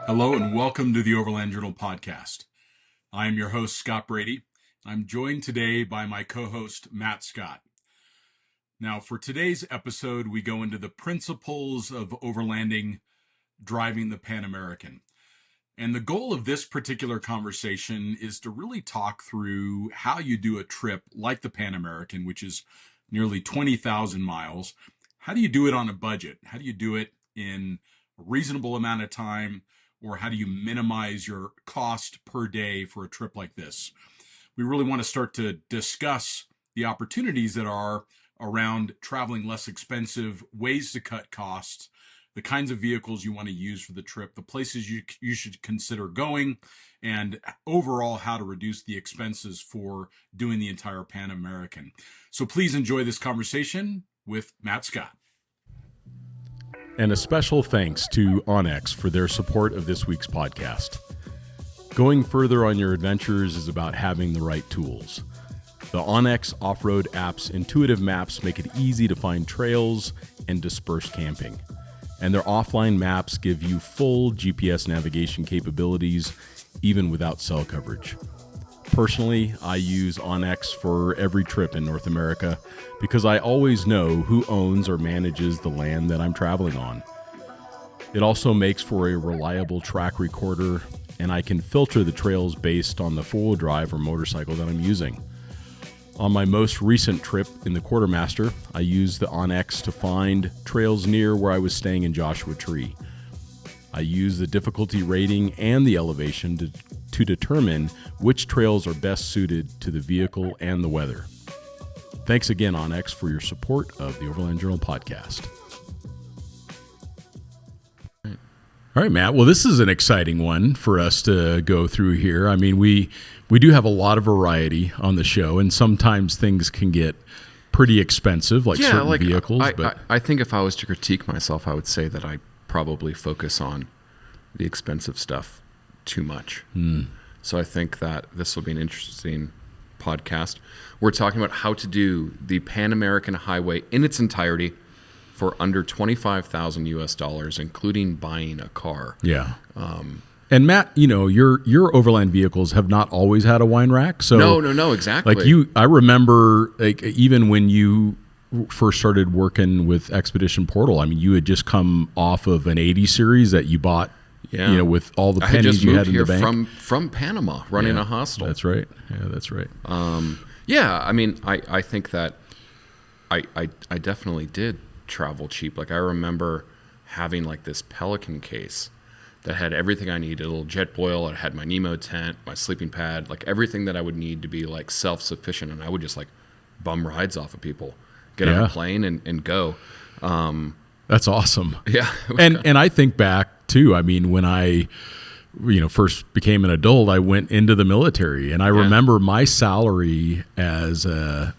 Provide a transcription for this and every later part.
Hello and welcome to the Overland Journal podcast. I am your host, Scott Brady. I'm joined today by my co-host, Matt Scott. Now, for today's episode, we go into the principles of overlanding, driving the PanAmerican. And the goal of this particular conversation is to really talk through how you do a trip like the PanAmerican, which is nearly 20,000 miles. How do you do it on a budget? How do you do it in a reasonable amount of time? Or how do you minimize your cost per day for a trip like this? We really want to start to discuss the opportunities that are around traveling less expensive, ways to cut costs, the kinds of vehicles you want to use for the trip, the places you should consider going, and overall how to reduce the expenses for doing the entire PanAmerican. So please enjoy this conversation with Matt Scott. And a special thanks to onX for their support of this week's podcast. Going further on your adventures is about having the right tools. The onX off-road app's intuitive maps make it easy to find trails and disperse camping. And their offline maps give you full GPS navigation capabilities, even without cell coverage. Personally, I use onX for every trip in North America because I always know who owns or manages the land that I'm traveling on. It also makes for a reliable track recorder, and I can filter the trails based on the four-wheel drive or motorcycle that I'm using. On my most recent trip in the Quartermaster, I used the onX to find trails near where I was staying in Joshua Tree. I used the difficulty rating and the elevation to determine which trails are best suited to the vehicle and the weather. Thanks again, onX, for your support of the Overland Journal podcast. All right, Matt. Well, this is an exciting one for us to go through here. I mean, we do have a lot of variety on the show, and sometimes things can get pretty expensive, like certain vehicles. I think if I was to critique myself, I would say that I probably focus on the expensive stuff too much. So I think that this will be an interesting podcast. We're talking about how to do the PanAmerican Highway in its entirety for under $25,000 US, including buying a car. Yeah. And Matt, you know, your overland vehicles have not always had a wine rack. So No, exactly. Like I remember, like, even when you first started working with Expedition Portal, I mean, you had just come off of an 80 series that you bought, you know, with all the pennies you had in the bank. From Panama, running a hostel. That's right. Yeah, that's right. I mean, I think that I definitely did travel cheap. Like, I remember having like this Pelican case that had everything I needed, a little jet boil. It had my Nemo tent, my sleeping pad, like everything that I would need to be like self-sufficient. And I would just like bum rides off of people, get on a plane and go. That's awesome. Yeah. And I think back too, I mean, when I, first became an adult, I went into the military, and I remember my salary as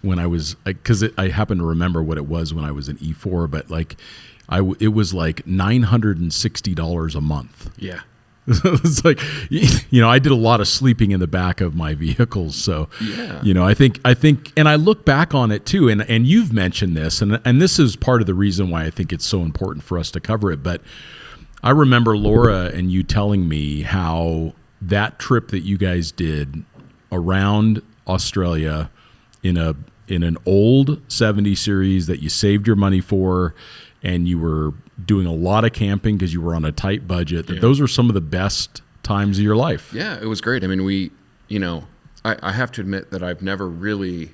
when I was, because I happen to remember what it was when I was an E4, but like it was like $960 a month. Yeah. It's like, I did a lot of sleeping in the back of my vehicles. So, I think, and I look back on it too, and you've mentioned this, and this is part of the reason why I think it's so important for us to cover it. But I remember Laura and you telling me how that trip that you guys did around Australia in an old 70 series that you saved your money for, and you were doing a lot of camping because you were on a tight budget, that those were some of the best times of your life. Yeah, it was great. I mean, I have to admit that I've never really,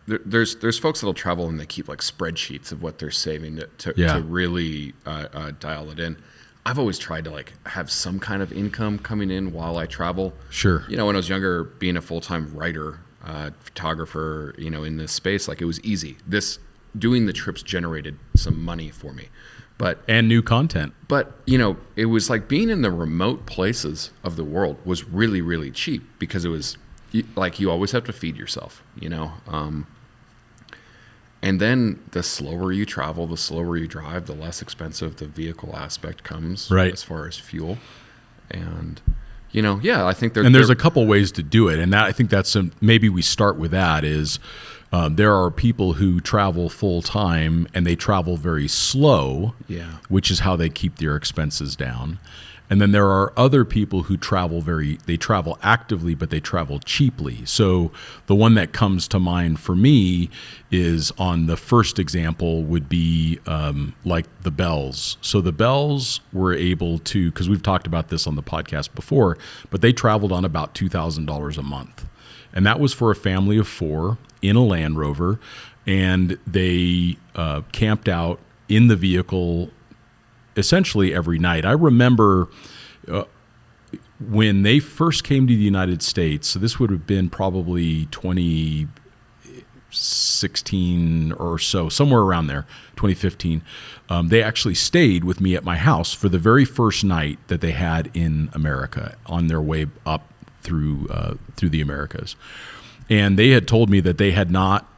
there's folks that'll travel and they keep like spreadsheets of what they're saving to really dial it in. I've always tried to like have some kind of income coming in while I travel. Sure. When I was younger, being a full-time writer, photographer, in this space, like it was easy. Doing the trips generated some money for me, and new content. But it was like being in the remote places of the world was really, really cheap because it was like you always have to feed yourself, and then the slower you travel, the slower you drive, the less expensive the vehicle aspect comes, right, as far as fuel. And I think there's a couple ways to do it, and that I think that's maybe we start with that is. There are people who travel full time and they travel very slow, which is how they keep their expenses down. And then there are other people who they travel actively, but they travel cheaply. So the one that comes to mind for me is, on the first example, would be like the Bells. So the Bells were able to, because we've talked about this on the podcast before, but they traveled on about $2,000 a month. And that was for a family of 4 in a Land Rover. And they camped out in the vehicle essentially every night. I remember when they first came to the United States, so this would have been probably 2016 or so, somewhere around there, 2015. They actually stayed with me at my house for the very first night that they had in America on their way up through the Americas. And they had told me that they had not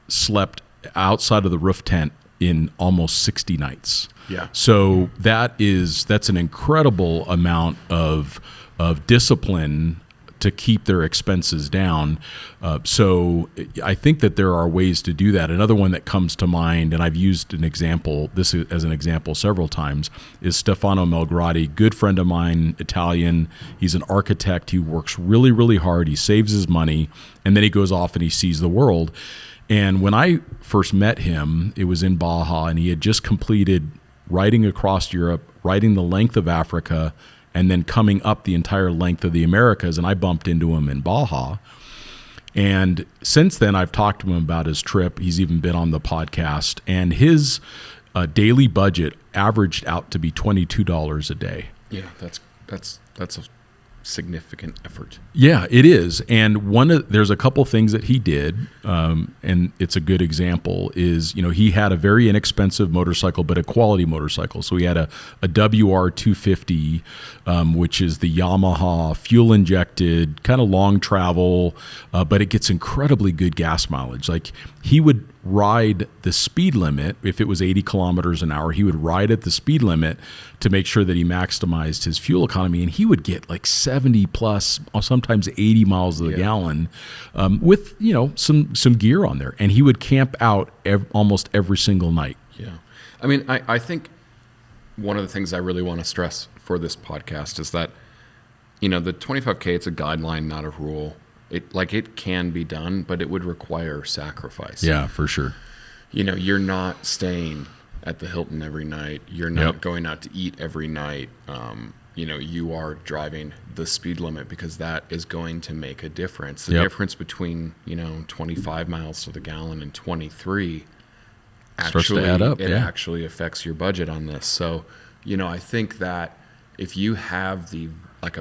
slept outside of the roof tent in almost 60 nights. Yeah. So that's an incredible amount of discipline to keep their expenses down. So I think that there are ways to do that. Another one that comes to mind, and I've used this as an example several times, is Stefano Melgrati, good friend of mine, Italian. He's an architect. He works really, really hard. He saves his money, and then he goes off and he sees the world. And when I first met him, it was in Baja, and he had just completed riding across Europe, riding the length of Africa, and then coming up the entire length of the Americas. And I bumped into him in Baja. And since then, I've talked to him about his trip. He's even been on the podcast. And his daily budget averaged out to be $22 a day. Yeah, that's a significant effort. Yeah, it is. And there's a couple things that he did, and it's a good example, is, he had a very inexpensive motorcycle, but a quality motorcycle. So he had a WR 250, which is the Yamaha fuel injected, kind of long travel, but it gets incredibly good gas mileage. Like, he would ride the speed limit. If it was 80 kilometers an hour, he would ride at the speed limit to make sure that he maximized his fuel economy, and he would get like 70 plus, sometimes 80 miles to the gallon, with some gear on there, and he would camp out almost every single night. Yeah, I mean, I think one of the things I really want to stress for this podcast is that the 25K, it's a guideline, not a rule. It can be done, but it would require sacrifice. Yeah, for sure. You're not staying at the Hilton every night. You're not going out to eat every night. You are driving the speed limit because that is going to make a difference. The difference between, 25 miles to the gallon and 23 starts to add up. It actually affects your budget on this. So, I think that if you have a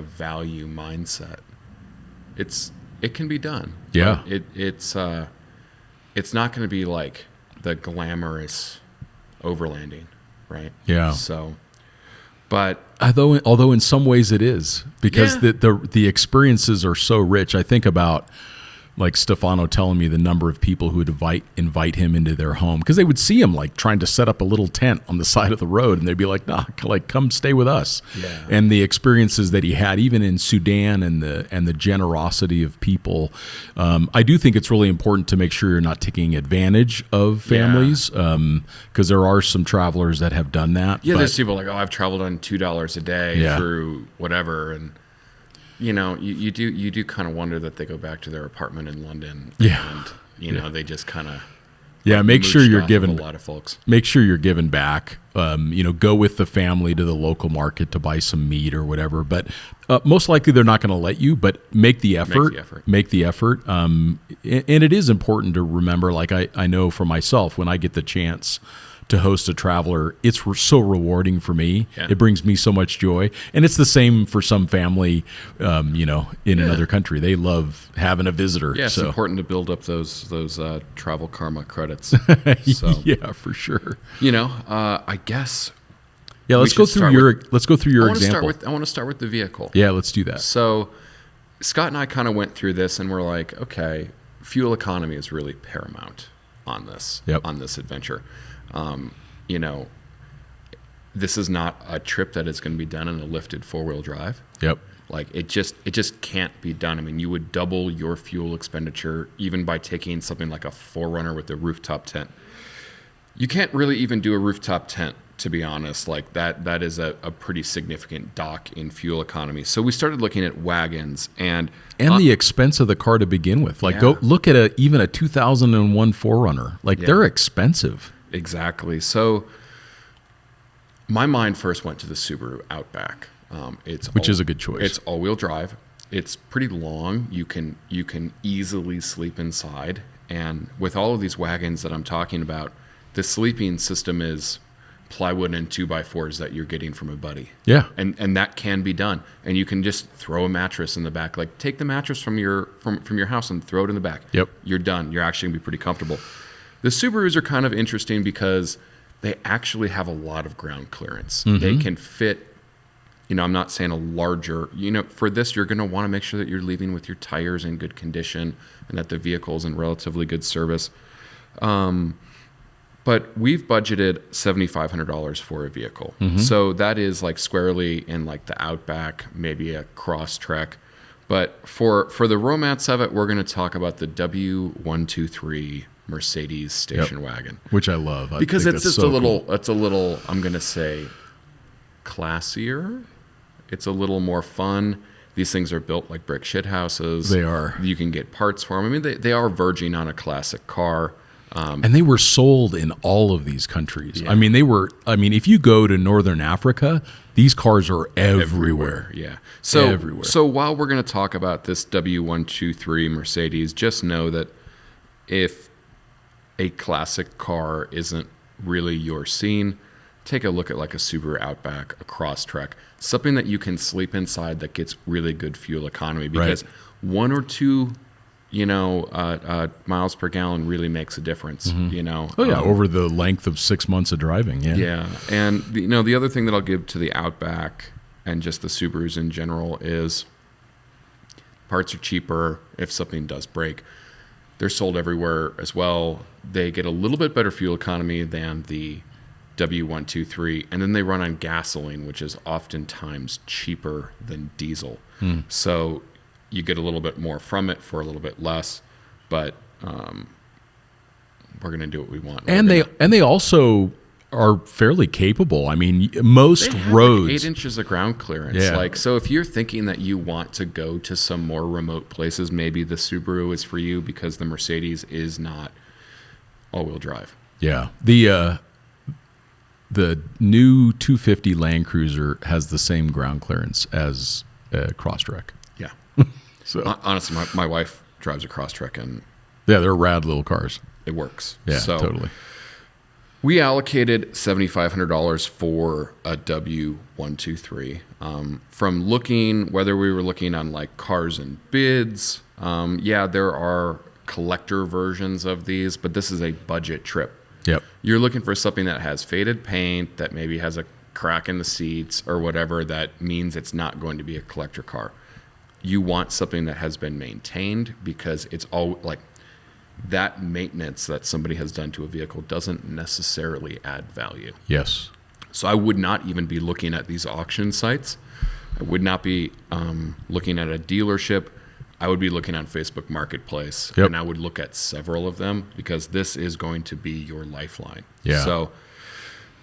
value mindset, it can be done. Yeah. It's not going to be like the glamorous overlanding, right? Yeah. So, but although in some ways it is, because the experiences are so rich. I think about, like, Stefano telling me the number of people who would invite him into their home, because they would see him like trying to set up a little tent on the side of the road, and they'd be like, "Nah, like, come stay with us." Yeah. And the experiences that he had, even in Sudan, and the generosity of people. I do think it's really important to make sure you're not taking advantage of families, because there are some travelers that have done that. Yeah, there's people like, I've traveled on $2 a day through whatever, and you do kind of wonder that they go back to their apartment in London. And they just kind of make sure you're giving a lot of folks. Make sure you're giving back. Go with the family to the local market to buy some meat or whatever. But most likely they're not going to let you. But make the effort. Make the effort. And it is important to remember. Like, I know for myself, when I get the chance to host a traveler, it's so rewarding for me. Yeah. It brings me so much joy. And it's the same for some family, in another country. They love having a visitor. Yeah, it's important to build up those travel karma credits. So, yeah, for sure. I guess. Yeah, let's go through your example. I want to start with the vehicle. Yeah, let's do that. So Scott and I kind of went through this, and we're like, okay, fuel economy is really paramount on this adventure. This is not a trip that is going to be done in a lifted 4-wheel drive. Yep. Like, it just can't be done. I mean, you would double your fuel expenditure even by taking something like a 4Runner with a rooftop tent. You can't really even do a rooftop tent to be honest. Like that is a pretty significant dock in fuel economy. So we started looking at wagons and the expense of the car to begin with. Like, go look at even a 2001 4Runner. Like, they're expensive. Exactly. So my mind first went to the Subaru Outback. Which is a good choice. It's all-wheel drive. It's pretty long. You can easily sleep inside. And with all of these wagons that I'm talking about, the sleeping system is plywood and 2x4s that you're getting from a buddy. Yeah. And that can be done. And you can just throw a mattress in the back. Like, take the mattress from your house and throw it in the back. Yep. You're done. You're actually going to be pretty comfortable. The Subarus are kind of interesting because they actually have a lot of ground clearance. Mm-hmm. They can fit, I'm not saying a larger, for this, you're going to want to make sure that you're leaving with your tires in good condition and that the vehicle is in relatively good service. But we've budgeted $7,500 for a vehicle. Mm-hmm. So that is like squarely in like the Outback, maybe a Crosstrek. But for the romance of it, we're going to talk about the W123 Mercedes station wagon, which I love. Because it's just it's a little, I'm going to say, classier. It's a little more fun. These things are built like brick shit houses. They are. You can get parts for them. I mean, they are verging on a classic car. And they were sold in all of these countries. Yeah. If you go to Northern Africa, these cars are everywhere. Yeah. Everywhere. So while we're going to talk about this W123 Mercedes, just know that if a classic car isn't really your scene, take a look at like a Subaru Outback, a Crosstrek, something that you can sleep inside that gets really good fuel economy, because 1 or 2 miles per gallon really makes a difference. Mm-hmm. Over the length of 6 months of driving. Yeah. And the other thing that I'll give to the Outback and just the Subarus in general is parts are cheaper if something does break. They're sold everywhere as well. They get a little bit better fuel economy than the W123, and then they run on gasoline, which is oftentimes cheaper than diesel. So you get a little bit more from it for a little bit less, but we're going to do what we want. And they also are fairly capable. I mean, most roads, like 8 inches of ground clearance. Yeah. So if you're thinking that you want to go to some more remote places, maybe the Subaru is for you, because the Mercedes is not all-wheel drive. Yeah. The new 250 Land Cruiser has the same ground clearance as a Crosstrek. Yeah. So honestly, my wife drives a Crosstrek, and they're rad little cars. It works. Yeah, so totally. We allocated $7,500 for a W123. From looking, whether we were looking on like Cars and Bids, there are collector versions of these, but this is a budget trip. Yep. You're looking for something that has faded paint, that maybe has a crack in the seats or whatever, that means it's not going to be a collector car. You want something that has been maintained, because it's all like that maintenance that somebody has done to a vehicle doesn't necessarily add value. Yes. So I would not even be looking at these auction sites. I would not be looking at a dealership. I would be looking on Facebook Marketplace, and I would look at several of them, because this is going to be your lifeline. Yeah. So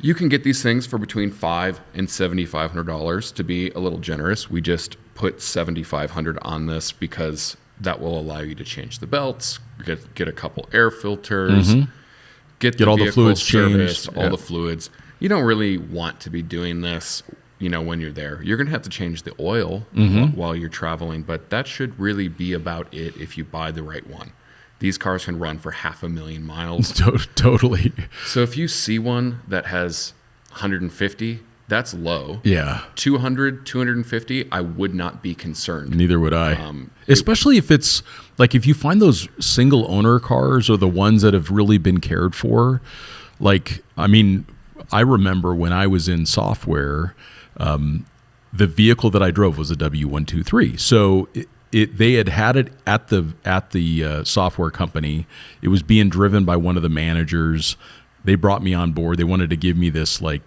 you can get these things for between $500 and $7,500. To be a little generous, we just put $7,500 on this because that will allow you to change the belts, get a couple air filters, get all the fluids changed, all the fluids. You don't really want to be doing this, when you're there. You're going to have to change the oil while you're traveling, but that should really be about it if you buy the right one. These cars can run for 500,000 miles. Totally. So if you see one that has 150, that's low. Yeah. 200, 250, I would not be concerned. Neither would I. Especially if it's like, if you find those single owner cars or the ones that have really been cared for. Like, I remember when I was in software, the vehicle that I drove was a W123. So they had it at the software company. It was being driven by one of the managers. They brought me on board. They wanted to give me this like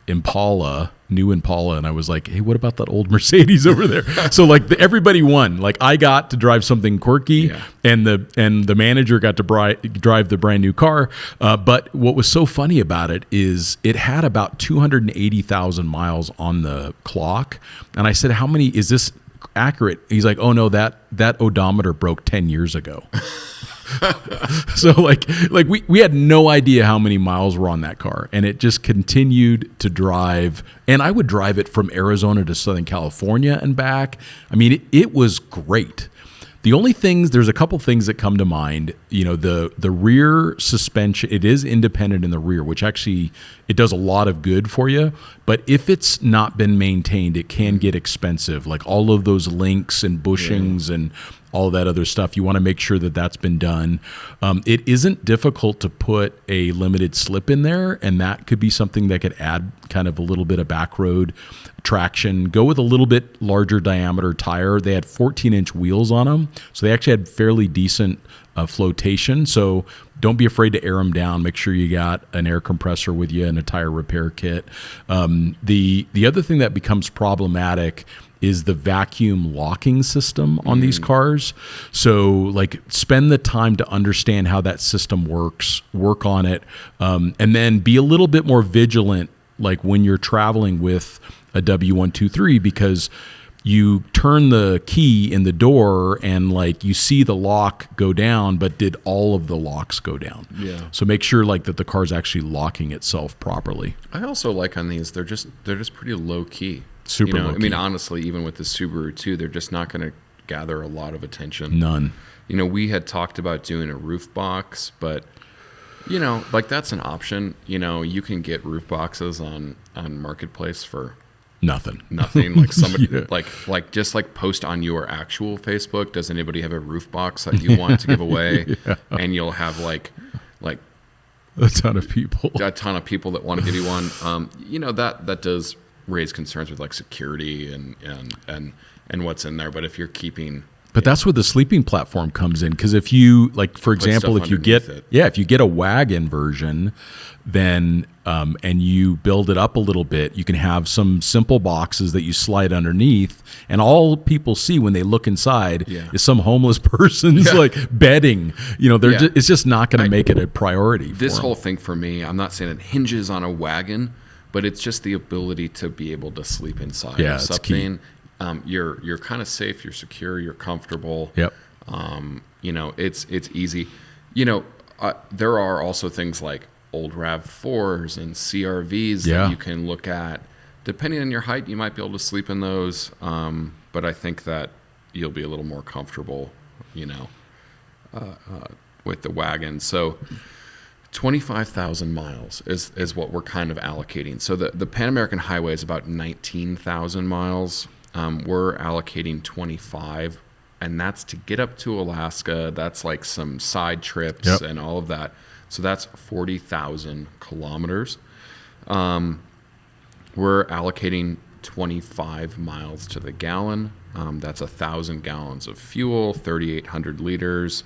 Impala new Impala, and I was like, hey, what about that old Mercedes over there? So like everybody won. Like I got to drive something quirky, and the manager got to drive the brand new car. But what was so funny about it is it had about 280,000 miles on the clock, and I said, how many is this accurate? He's like, oh no, that odometer broke 10 years ago. So like we had no idea how many miles were on that car, and it just continued to drive. And I would drive it from Arizona to Southern California and back. I mean, it was great. The only things, there's a couple things that come to mind. You know, the rear suspension, it is independent in the rear, which actually, it does a lot of good for you. But if it's not been maintained, it can get expensive. Like all of those links and bushings and all that other stuff, you want to make sure that that's been done. It isn't difficult to put a limited slip in there, and that could be something that could add kind of a little bit of back road traction. Go with a little bit larger diameter tire. They had 14-inch wheels on them, so they actually had fairly decent flotation. So don't be afraid to air them down. Make sure you got an air compressor with you and a tire repair kit. The other thing that becomes problematic is the vacuum locking system on these cars. So like spend the time to understand how that system works, work on it, and then be a little bit more vigilant like when you're traveling with a W123, because you turn the key in the door and like you see the lock go down, but did all of the locks go down? Yeah. So make sure like that the car's actually locking itself properly. I also like on these, they're just pretty low key. Super low key. I mean, honestly, even with the Subaru too, they're just not going to gather a lot of attention. None. You know, we had talked about doing a roof box, but you know, like that's an option. You know, you can get roof boxes on Marketplace for nothing. Like somebody like just like post on your actual Facebook. Does anybody have a roof box that you want to give away? And you'll have like a ton of people that want to give you one. You know, that does raise concerns with like security and what's in there. But if you're keeping, but that's where the sleeping platform comes in. Because if you like, for example, if you get a wagon version, then and you build it up a little bit, you can have some simple boxes that you slide underneath, and all people see when they look inside is some homeless person's like bedding. You know, it's just not going to make it a priority. This whole thing for me, I'm not saying it hinges on a wagon, but it's just the ability to be able to sleep inside of something. You're kind of safe, you're secure, you're comfortable. Yep. You know, it's easy. You know, there are also things like old RAV4s and CRVs that you can look at. Depending on your height, you might be able to sleep in those. But I think that you'll be a little more comfortable, you know, with the wagon. So 25,000 miles is what we're kind of allocating. So the PanAmerican highway is about 19,000 miles. We're allocating 25, and that's to get up to Alaska. That's like some side trips and all of that. So that's 40,000 kilometers. We're allocating 25 miles to the gallon. That's 1,000 gallons of fuel, 3,800 liters.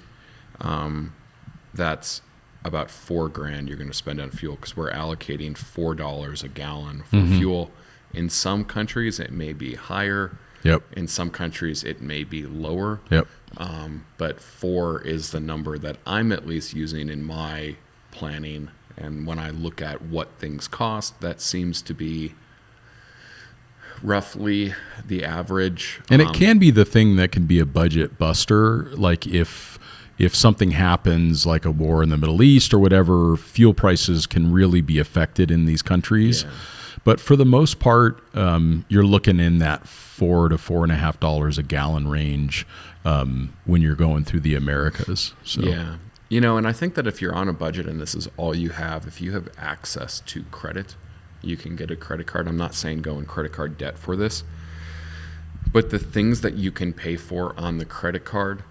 That's about $4,000 you're going to spend on fuel, because we're allocating $4 a gallon for fuel. In some countries, it may be higher. Yep. In some countries, it may be lower. Yep. But 4 is the number that I'm at least using in my planning. And when I look at what things cost, that seems to be roughly the average. And it can be the thing that can be a budget buster. Like if something happens, like a war in the Middle East or whatever, fuel prices can really be affected in these countries. Yeah. But for the most part, you're looking in that $4 to $4.50 a gallon range when you're going through the Americas. So. Yeah. You know, and I think that if you're on a budget and this is all you have, if you have access to credit, you can get a credit card. I'm not saying go in credit card debt for this, but the things that you can pay for on the credit card,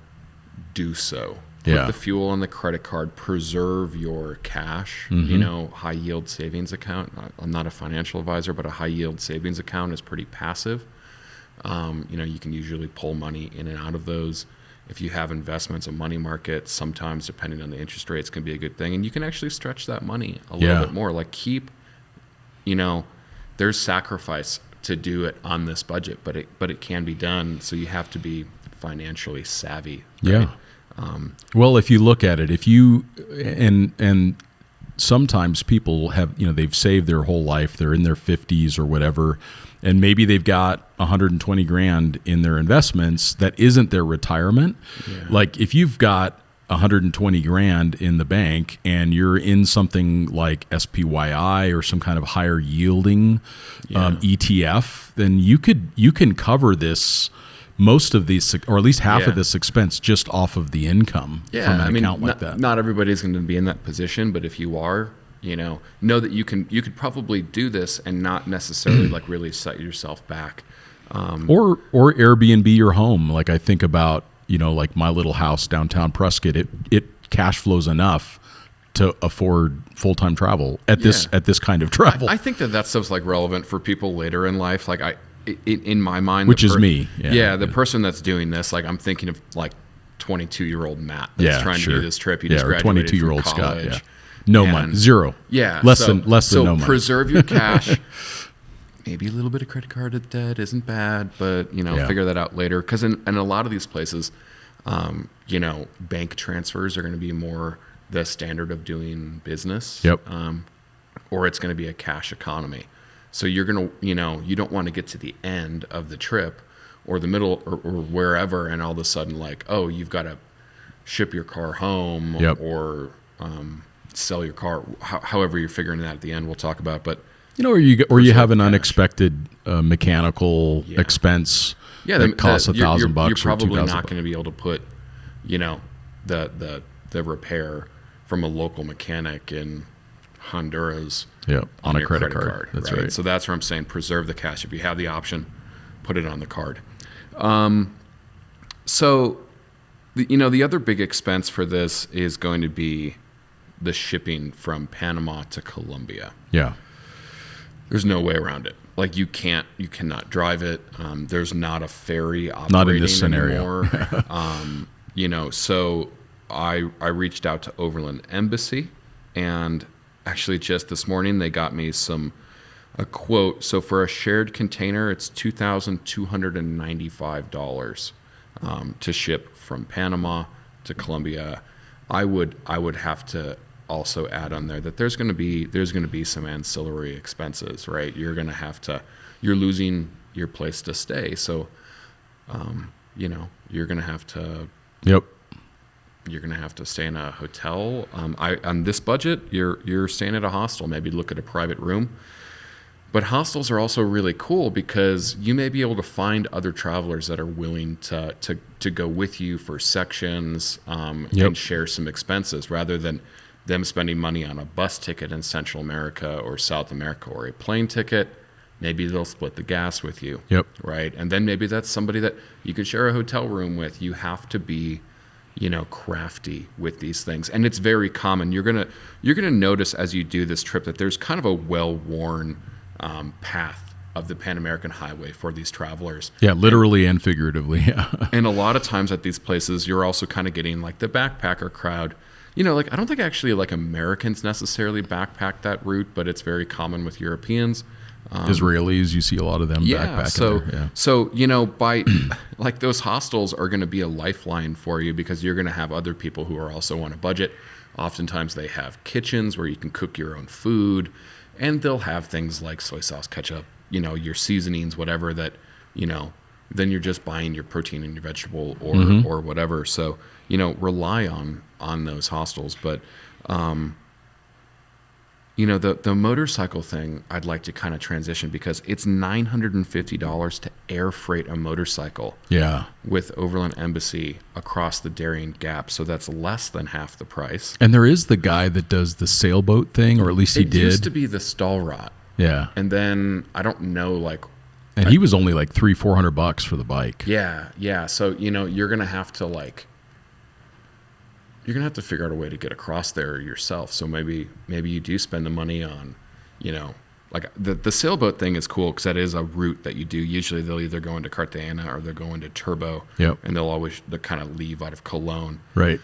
do so. Put the fuel on the credit card, preserve your cash. You know, high yield savings account. I'm not a financial advisor, but a high yield savings account is pretty passive. You know, you can usually pull money in and out of those. If you have investments, a money market, sometimes depending on the interest rates can be a good thing. And you can actually stretch that money a little bit more. Like keep, you know, there's sacrifice to do it on this budget, but it can be done. So you have to be financially savvy. Right? Yeah. Well, if you look at it, if you and sometimes people have, they've saved their whole life, they're in their 50s or whatever, and maybe they've got 120 grand in their investments that isn't their retirement. Yeah. Like if you've got 120 grand in the bank and you're in something like SPYI or some kind of higher yielding ETF, then you can cover this, most of these, or at least half of this expense just off of the income from an account like that. Not everybody's going to be in that position, but if you are, know that you could probably do this and not necessarily like really set yourself back. Or Airbnb your home. Like I think about, like my little house downtown Prescott, it cash flows enough to afford full-time travel at this kind of travel. I think that stuff's like relevant for people later in life. Like in my mind, which is me. The person that's doing this, like I'm thinking of like 22-year-old Matt that's trying to do this trip. He just graduated 22-year-old from college. Scott. Yeah. No money, zero. Yeah, less than no money. So preserve your cash. Maybe a little bit of credit card debt isn't bad, but figure that out later. Because in a lot of these places, bank transfers are going to be more the standard of doing business. Yep. Or it's going to be a cash economy. So you're going to, you don't want to get to the end of the trip or the middle or wherever, and all of a sudden like, oh, you've got to ship your car home or sell your car. However you're figuring that at the end, we'll talk about. But or you have an unexpected mechanical expense that costs $1,000 You're or probably $2,000. not going to be able to put, the repair from a local mechanic in Honduras on a credit card. That's right. So that's where I'm saying preserve the cash. If you have the option, put it on the card. So the other big expense for this is going to be the shipping from Panama to Colombia. Yeah. There's no way around it. Like you cannot drive it. There's not a ferry operating not in this scenario. Anymore. So I reached out to Overland Embassy, and actually just this morning they got me a quote. So for a shared container, it's $2,295 to ship from Panama to Colombia. I would have to also add on there that there's going to be some ancillary expenses, right? You're losing your place to stay, so you're going to have to you're going to have to stay in a hotel. On this budget, you're staying at a hostel. Maybe look at a private room. But hostels are also really cool because you may be able to find other travelers that are willing to go with you for sections and share some expenses rather than them spending money on a bus ticket in Central America or South America or a plane ticket. Maybe they'll split the gas with you. Right. And then maybe that's somebody that you could share a hotel room with. You have to be, crafty with these things. And it's very common. You're gonna notice as you do this trip that there's kind of a well-worn path of the PanAmerican highway for these travelers. Yeah, literally and figuratively. Yeah. And a lot of times at these places, you're also kind of getting like the backpacker crowd. I don't think actually like Americans necessarily backpack that route, but it's very common with Europeans. Israelis, you see a lot of them backpacking there. So by like those hostels are going to be a lifeline for you because you're going to have other people who are also on a budget. Oftentimes they have kitchens where you can cook your own food, and they'll have things like soy sauce, ketchup, your seasonings, whatever that, then you're just buying your protein and your vegetable or whatever. So, rely on those hostels. But, the motorcycle thing, I'd like to kind of transition because it's $950 to air freight a motorcycle. Yeah. With Overland Embassy across the Darien Gap. So that's less than half the price. And there is the guy that does the sailboat thing, or at least he did. It used to be the Stahlrot. Yeah. And then I don't know, and he was only like $300-400 for the bike. Yeah. So, you're going to have to figure out a way to get across there yourself. So maybe you do spend the money on, the sailboat thing is cool because that is a route that you do. Usually they'll either go into Cartagena or they'll go into Turbo. Yep. And they'll kind of leave out of Cologne. Right.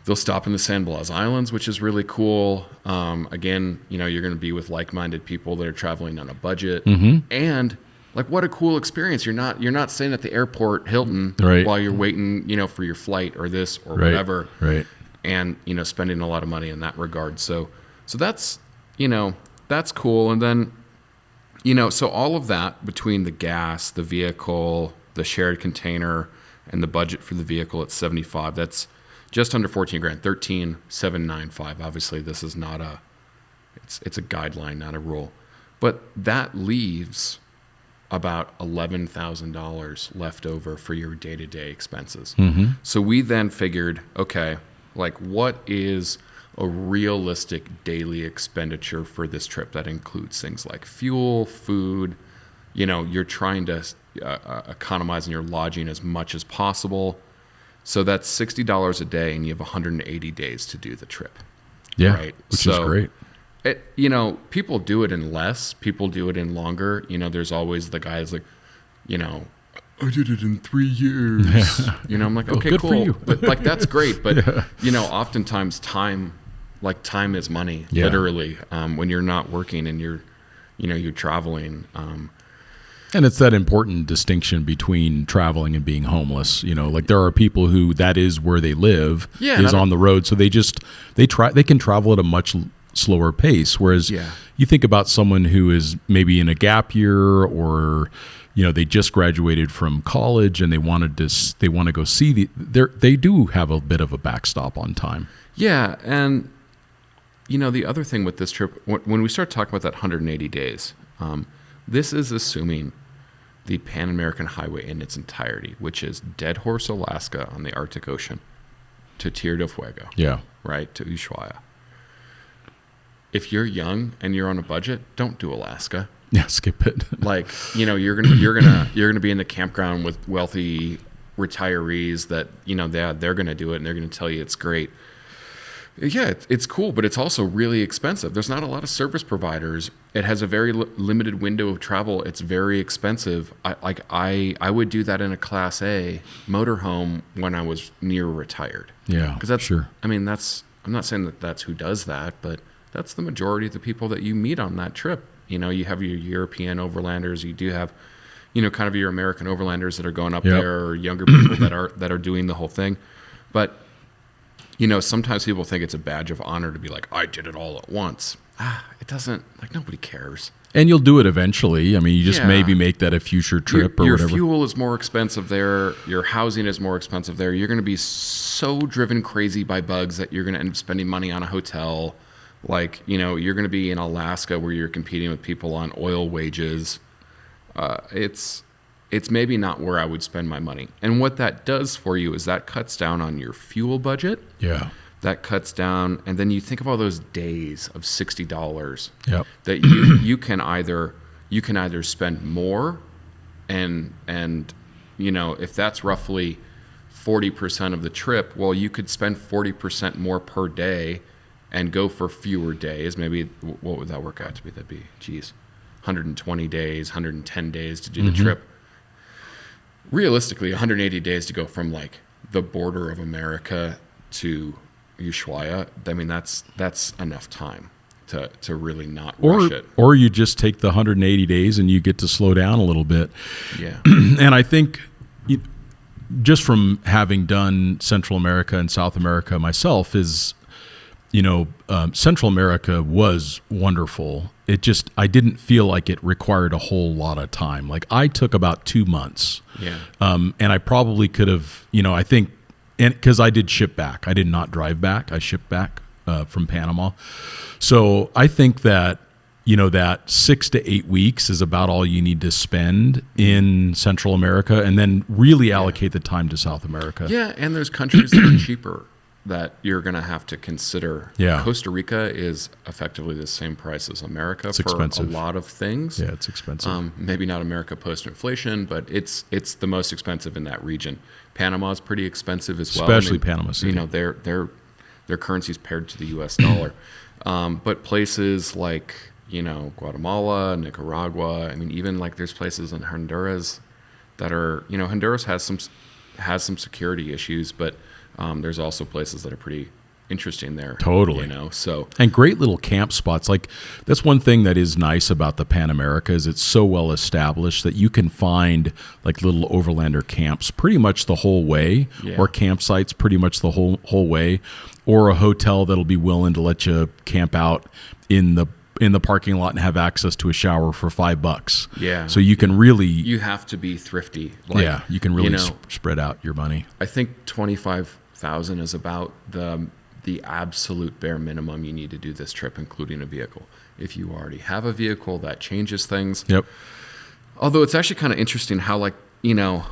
They'll stop in the San Blas Islands, which is really cool. Again, you're going to be with like-minded people that are traveling on a budget, and like, what a cool experience. You're not staying at the airport Hilton while you're waiting, for your flight or this or whatever, and spending a lot of money in that regard. So that's that's cool. And then so all of that between the gas, the vehicle, the shared container, and the budget for the vehicle at 75. That's just under 14 grand, 13,795. Obviously, this is not it's a guideline, not a rule. But that leaves about $11,000 left over for your day-to-day expenses. So we then figured, okay, like, what is a realistic daily expenditure for this trip that includes things like fuel, food? You're trying to economize on your lodging as much as possible. So that's $60 a day, and you have 180 days to do the trip. Yeah, right? Which is great. People do it in less. People do it in longer. There's always the guys like, I did it in 3 years. I'm like, okay, good cool. For you. But like, that's great. But, oftentimes time is money, literally, when you're not working and you're traveling. And it's that important distinction between traveling and being homeless. Like, there are people who that is where they live, is on the road. So they can travel at a much slower pace. Whereas you think about someone who is maybe in a gap year, or they just graduated from college and they want to go see they do have a bit of a backstop on time. Yeah, and the other thing with this trip, when we start talking about that 180 days, this is assuming the Pan-American Highway in its entirety, which is Dead Horse, Alaska, on the Arctic Ocean, to Tierra del Fuego, right, to Ushuaia. If you're young and you're on a budget, don't do Alaska. Yeah, skip it. Like, you're gonna be in the campground with wealthy retirees that they're gonna do it and they're gonna tell you it's great. Yeah, it's cool, but it's also really expensive. There's not a lot of service providers. It has a very limited window of travel. It's very expensive. I would do that in a Class A motorhome when I was near retired. Yeah, because that's sure. I'm not saying that that's who does that, but that's the majority of the people that you meet on that trip. You have your European overlanders. You do have, kind of your American overlanders that are going up there, or younger people that are doing the whole thing. But sometimes people think it's a badge of honor to be like, I did it all at once. It doesn't, like, nobody cares. And you'll do it eventually. I mean, you just maybe make that a future trip or whatever. Your fuel is more expensive there. Your housing is more expensive there. You're going to be so driven crazy by bugs that you're going to end up spending money on a hotel. Like, you're going to be in Alaska where you're competing with people on oil wages. It's maybe not where I would spend my money. And what that does for you is that cuts down on your fuel budget. Yeah. That cuts down, and then you think of all those days of $60 that you can either spend more, and if that's roughly 40% of the trip, well, you could spend 40% more per day and go for fewer days. Maybe what would that work out to be? That'd be 120 days, 110 days to do the trip. Realistically, 180 days to go from like the border of America to Ushuaia. I mean, that's enough time to really not rush it. Or you just take the 180 days and you get to slow down a little bit. Yeah. And I think just from having done Central America and South America myself is, Central America was wonderful. I didn't feel like it required a whole lot of time. Like, I took about 2 months. Yeah. And I probably could have, I think, and because I did ship back. I did not drive back. I shipped back from Panama. So I think that, that 6 to 8 weeks is about all you need to spend in Central America, and then really allocate the time to South America. Yeah, and there's countries that are cheaper that you're going to have to consider. Yeah. Costa Rica is effectively the same price as America for expensive. A lot of things. Yeah, it's expensive. Maybe not America post-inflation, but it's the most expensive in that region. Panama is pretty expensive as well. Especially Panama City. Their currency is paired to the U.S. dollar. But places like, Guatemala, Nicaragua, I mean, even like there's places in Honduras that are, Honduras has some security issues, but There's also places that are pretty interesting there. Totally. So and great little camp spots. Like that's one thing that is nice about the PanAmerica is it's so well established that you can find like little overlander camps pretty much the whole way, or campsites pretty much the whole way, or a hotel that'll be willing to let you camp out in the parking lot and have access to a shower for $5. Yeah. So you can really you have to be thrifty. you can really spread out your money. I think 25,000 is about the absolute bare minimum you need to do this trip, including a vehicle. If you already have a vehicle, that changes things. Yep. Although it's actually kind of interesting how,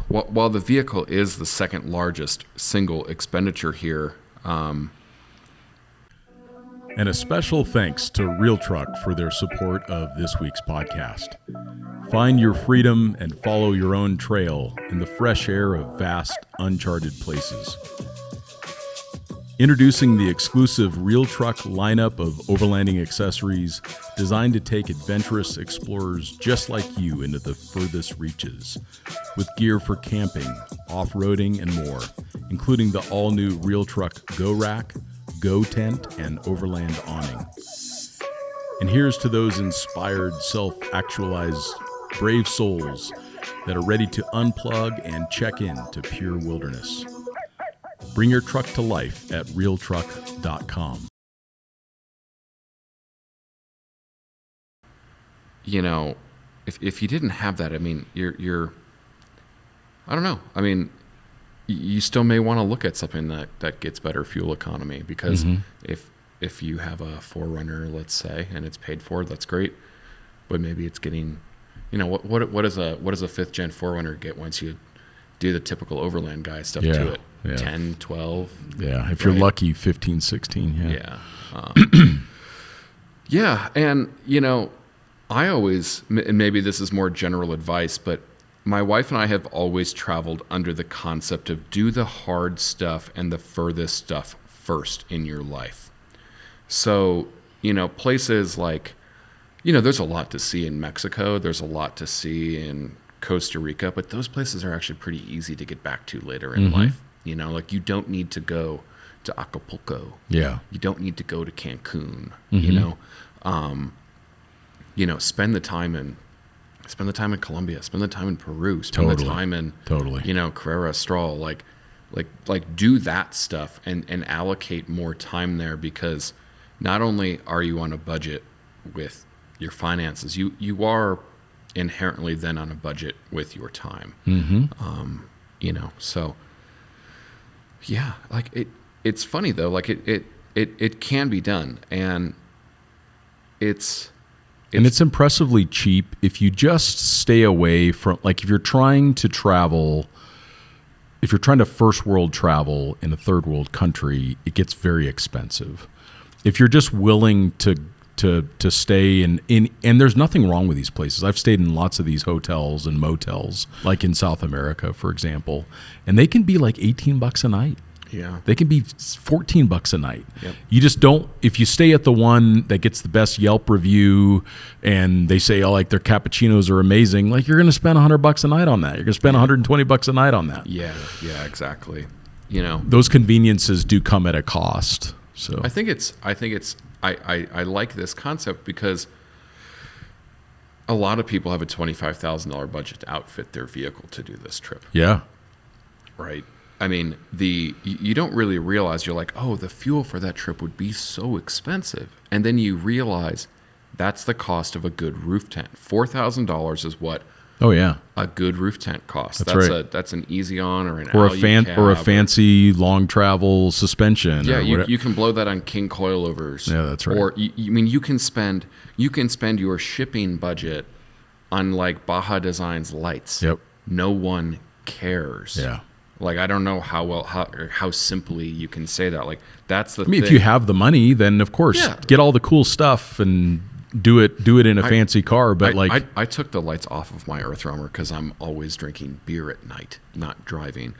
while the vehicle is the second largest single expenditure here. And a special thanks to Real Truck for their support of this week's podcast. Find your freedom and follow your own trail in the fresh air of vast, uncharted places. Introducing the exclusive Real Truck lineup of overlanding accessories designed to take adventurous explorers just like you into the furthest reaches, with gear for camping, off-roading, and more, including the all-new Real Truck Go Rack, Go Tent, and Overland Awning. And here's to those inspired, self-actualized, brave souls that are ready to unplug and check in to pure wilderness. Bring your truck to life at realtruck.com. If you didn't have that, I mean, you're I don't know. I mean, you still may want to look at something that gets better fuel economy, because if you have a 4Runner, let's say, and it's paid for, that's great. But maybe it's getting, what does a 5th gen 4Runner get once you do the typical overland guy stuff to it? 10, 12. Yeah, if you're lucky, 15, 16. Yeah. And, I always, and maybe this is more general advice, but my wife and I have always traveled under the concept of do the hard stuff and the furthest stuff first in your life. So, places like, there's a lot to see in Mexico. There's a lot to see in Costa Rica, but those places are actually pretty easy to get back to later in life. You don't need to go to Acapulco. Yeah. You don't need to go to Cancun. Spend the time in Colombia, spend the time in Peru, spend the time in Carrera Astral, like do that stuff and allocate more time there, because not only are you on a budget with your finances, you are inherently then on a budget with your time. So yeah, it's funny though, it can be done, and it's impressively cheap if you just stay away from, if you're trying to first world travel in a third world country, it gets very expensive. If you're just willing to stay in and there's nothing wrong with these places. I've stayed in lots of these hotels and motels, like in South America, for example, and they can be like $18 a night. Yeah. They can be $14 a night. Yep. You just don't, if you stay at the one that gets the best Yelp review and they say, their cappuccinos are amazing, you're going to spend $100 a night on that. You're going to spend $120 a night on that. Yeah, exactly. Those conveniences do come at a cost. So I like this concept because a lot of people have a $25,000 budget to outfit their vehicle to do this trip. Yeah. Right. I mean, you don't really realize, you're like, the fuel for that trip would be so expensive. And then you realize that's the cost of a good roof tent. $4,000 is what a good roof tent costs. That's right. That's an Easy On or an or Alu a fancy long travel suspension. Yeah, you can blow that on King coilovers. Yeah, that's right. Or you can spend your shipping budget on Baja Designs lights. Yep. No one cares. Yeah. I don't know how simply you can say that. That's the thing. If you have the money, then of course, get all the cool stuff and do it in a fancy car, but I took the lights off of my Earth Roamer because I'm always drinking beer at night, not driving.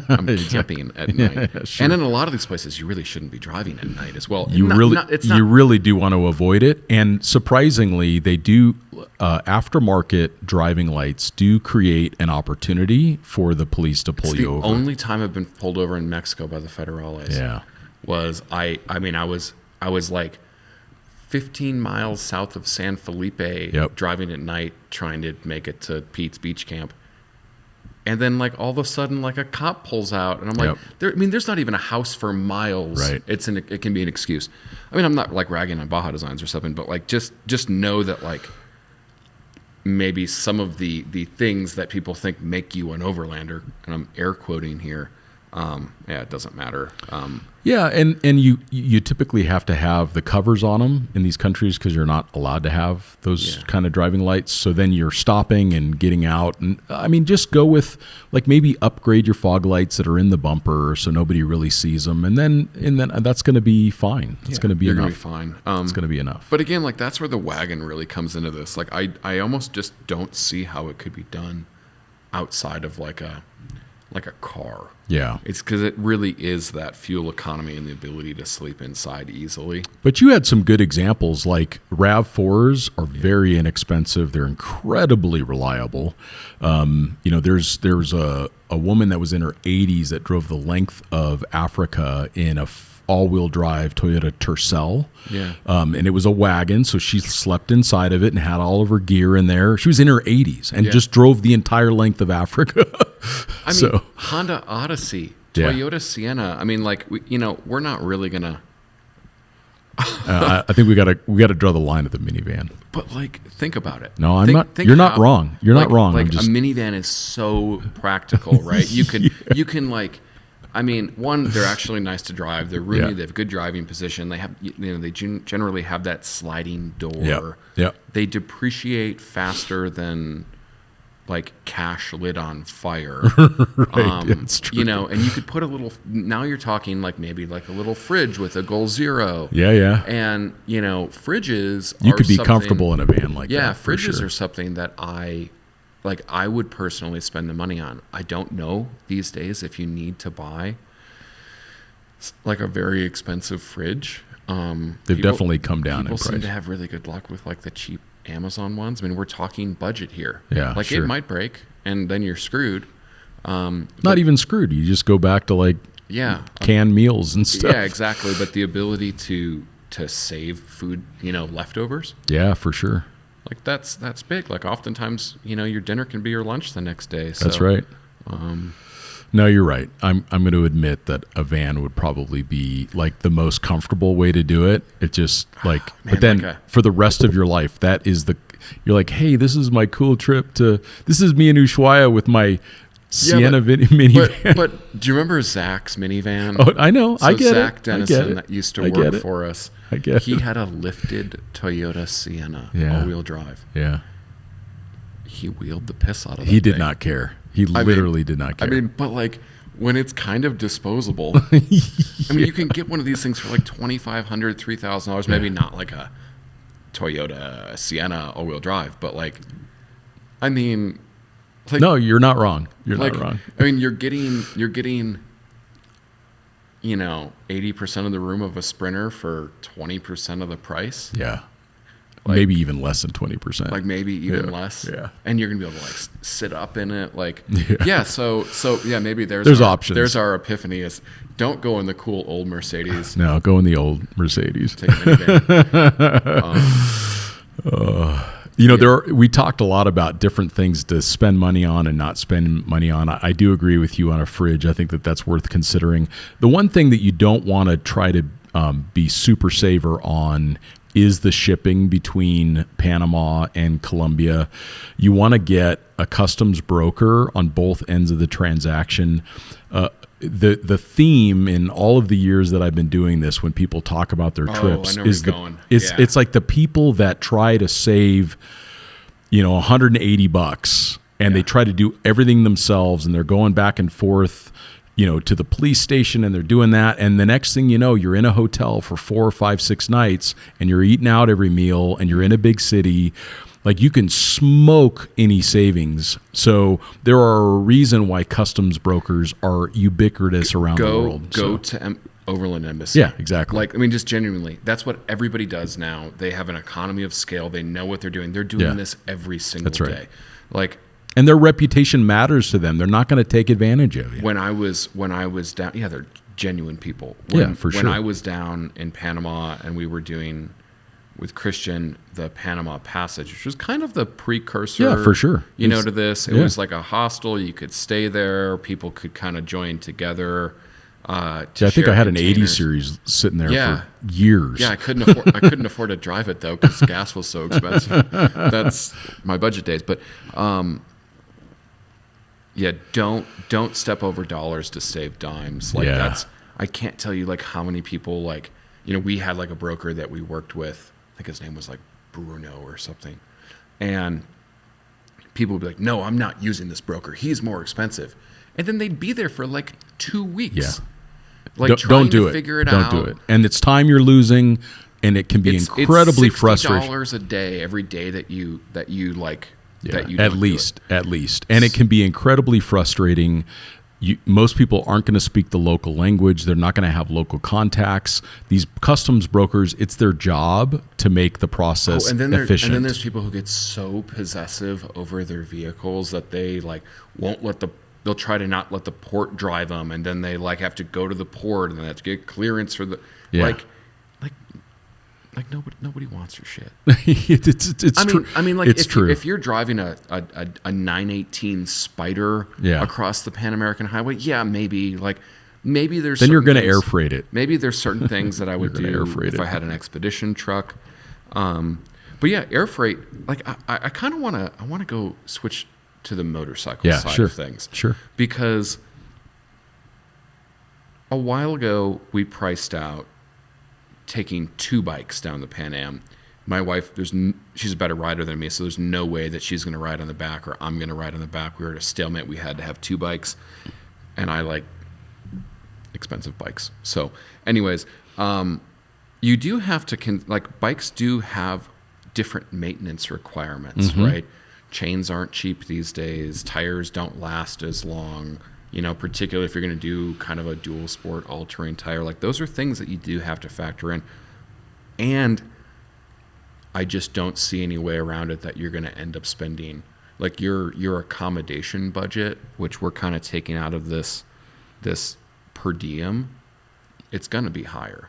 I'm camping at night. Sure. And in a lot of these places, you really shouldn't be driving at night as well. You really do want to avoid it. And surprisingly, they do aftermarket driving lights do create an opportunity for the police to pull you over. The only time I've been pulled over in Mexico by the Federales was I was like 15 miles south of San Felipe, driving at night, trying to make it to Pete's Beach Camp. And then, like, all of a sudden, like, a cop pulls out, and I'm like, there's not even a house for miles. Right. It can be an excuse. I mean, I'm not, like, ragging on Baja Designs or something, but, like, just know that, like, maybe some of the things that people think make you an overlander, and I'm air quoting here, it doesn't matter. And you typically have to have the covers on them in these countries because you're not allowed to have those kind of driving lights. So then you're stopping and getting out. And I mean, just go with, like, maybe upgrade your fog lights that are in the bumper so nobody really sees them. And then that's going to be fine. It's going to be enough. Gonna be fine. It's going to be enough. But again, like, that's where the wagon really comes into this. Like, I almost just don't see how it could be done outside of like a car. Yeah. It's because it really is that fuel economy and the ability to sleep inside easily. But you had some good examples, like RAV4s are very inexpensive. They're incredibly reliable. There's a woman that was in her 80s that drove the length of Africa in a all-wheel drive Toyota Tercel. Yeah. And it was a wagon, so she slept inside of it and had all of her gear in there. She was in her 80s and just drove the entire length of Africa. I mean, Honda Odyssey, Toyota Sienna. I mean, like, we're not really gonna. I think we gotta draw the line at the minivan. But, like, think about it. No, I'm not. You're not wrong. You're not wrong. Like, a minivan is so practical, right? You can like. I mean, one, they're actually nice to drive. They're roomy. They have good driving position. They have, they generally have that sliding door. Yeah. They depreciate faster than, like, cash lit on fire. Right. It's true. And you could put a little. Now you're talking like maybe like a little fridge with a Goal Zero. Yeah. And fridges. You could be comfortable in a van like that. Yeah, fridges are something that I would personally spend the money on. I don't know these days if you need to buy like a very expensive fridge. They've definitely come down in price. People seem to have really good luck with, like, the cheap Amazon ones. I mean, we're talking budget here. Yeah, like, sure. It might break, and then you're screwed. Not even screwed. You just go back to, like, canned meals and stuff. Yeah, exactly. But the ability to save food, leftovers. Yeah, for sure. Like, that's big. Like, oftentimes, your dinner can be your lunch the next day. So, that's right. No, you're right. I'm going to admit that a van would probably be, like, the most comfortable way to do it. It just, like, but then for the rest of your life, that is you're like, hey, this is my cool trip this is me in Ushuaia with my Sienna minivan. But do you remember Zach's minivan? Oh, I know. So I get Zach it. Dennison that used to work for us. I get he it. had a lifted Toyota Sienna, all-wheel drive. Yeah. He wheeled the piss out of it. He did not care. He literally did not care. I mean, but, like, when it's kind of disposable, I mean, you can get one of these things for like $2,500, $3,000. Maybe not like a Toyota Sienna all-wheel drive, but, like, I mean, like, no, you're not wrong. You're not wrong. I mean, you're getting 80% of the room of a Sprinter for 20% of the price. Yeah. Like, maybe even less than 20%. Like, maybe even less. Yeah. And you're going to be able to, like, sit up in it. Like, so maybe there's options. There's our epiphany is don't go in the cool old Mercedes. No, go in the old Mercedes. Take a minivan. We talked a lot about different things to spend money on and not spend money on. I do agree with you on a fridge. I think that's worth considering. The one thing that you don't want to try to be super saver on is the shipping between Panama and Colombia. You want to get a customs broker on both ends of the transaction. The theme in all of the years that I've been doing this, when people talk about their trips, it's like the people that try to save, $180, and they try to do everything themselves, and they're going back and forth to the police station, and they're doing that. And the next thing you know, you're in a hotel for 4 or 5, 6 nights, and you're eating out every meal, and you're in a big city. Like, you can smoke any savings. So there are a reason why customs brokers are ubiquitous around the world. Go to Overland Embassy. Yeah, exactly. Like, I mean, just genuinely, that's what everybody does now. They have an economy of scale. They know what they're doing. They're doing this every single day. Like, and their reputation matters to them. They're not going to take advantage of you. When I was down, they're genuine people. For sure. When I was down in Panama and we were doing with Christian the Panama Passage, which was kind of the precursor, for sure, to this. It was like a hostel. You could stay there. People could kind of join together. I think I had an 80 series sitting there for years. Yeah, I couldn't afford to drive it though because gas was so expensive. That's my budget days. But don't step over dollars to save dimes. Like I can't tell you like how many people like we had like a broker that we worked with. I think his name was like Bruno or something, and people would be like, "No, I'm not using this broker. He's more expensive," and then they'd be there for like 2 weeks. Yeah. Like don't do it. Figure it out. Don't do it. And it's time you're losing, and it can be incredibly frustrating. $60 a day every day that you like. Yeah, that you at least, and it can be incredibly frustrating. Most people aren't going to speak the local language. They're not going to have local contacts. These customs brokers, it's their job to make the process efficient. And then there's people who get so possessive over their vehicles that they like won't let they'll try to not let the port drive them, and then they like have to go to the port and then they have to get clearance for the like nobody wants your shit. It's true. I mean, like it's true. If you're driving a 918 Spider across the PanAmerican highway, maybe there's then you're going to air freight it. Maybe there's certain things that I would do if I had an expedition truck. But yeah, air freight. Like I kind of want to go switch to the motorcycle side of things. Sure. Because a while ago we priced out taking 2 bikes down the Pan Am. My wife, she's a better rider than me, so there's no way that she's going to ride on the back or I'm going to ride on the back. We were at a stalemate. We had to have 2 bikes, and I like expensive bikes. So, anyways, you do have to bikes do have different maintenance requirements, right? Chains aren't cheap these days. Tires don't last as long. Particularly if you're going to do kind of a dual sport all-terrain tire, like those are things that you do have to factor in. And I just don't see any way around it that you're going to end up spending like your accommodation budget, which we're kind of taking out of this per diem. It's going to be higher,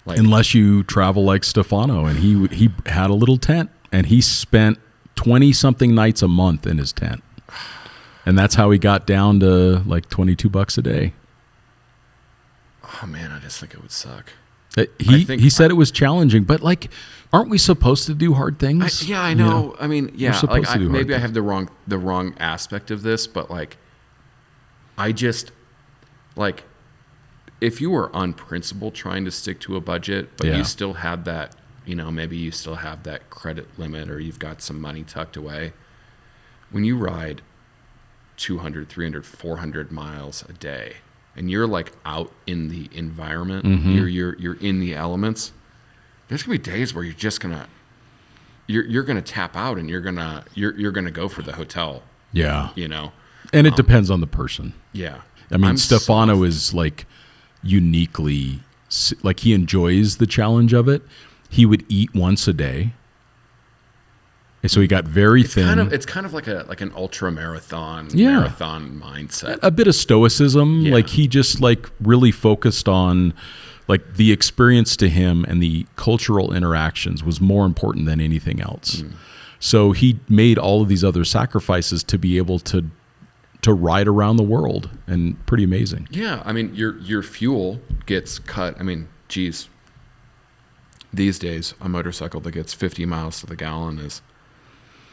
unless you travel like Stefano, and he had a little tent, and he spent 20-something nights a month in his tent. And that's how he got down to like $22 a day. Oh man, I just think it would suck. He said it was challenging, but like, aren't we supposed to do hard things? I know. I mean, like maybe I have the wrong aspect of this, but like, I just like, if you were on principle trying to stick to a budget, but you still had that, maybe you still have that credit limit or you've got some money tucked away. When you ride 200, 300, 400 miles a day, and you're like out in the environment, you're in the elements. There's gonna be days where you're just gonna you're gonna tap out, and you're gonna go for the hotel. Yeah, and it depends on the person. Yeah, I mean, Stefano is like uniquely like he enjoys the challenge of it. He would eat once a day. And so he got very thin. It's kind of like an ultra marathon mindset. A bit of stoicism. Yeah. Like he just like really focused on like the experience to him, and the cultural interactions was more important than anything else. So he made all of these other sacrifices to be able to ride around the world, and pretty amazing. Yeah, I mean your fuel gets cut. I mean, geez, these days a motorcycle that gets 50 miles to the gallon is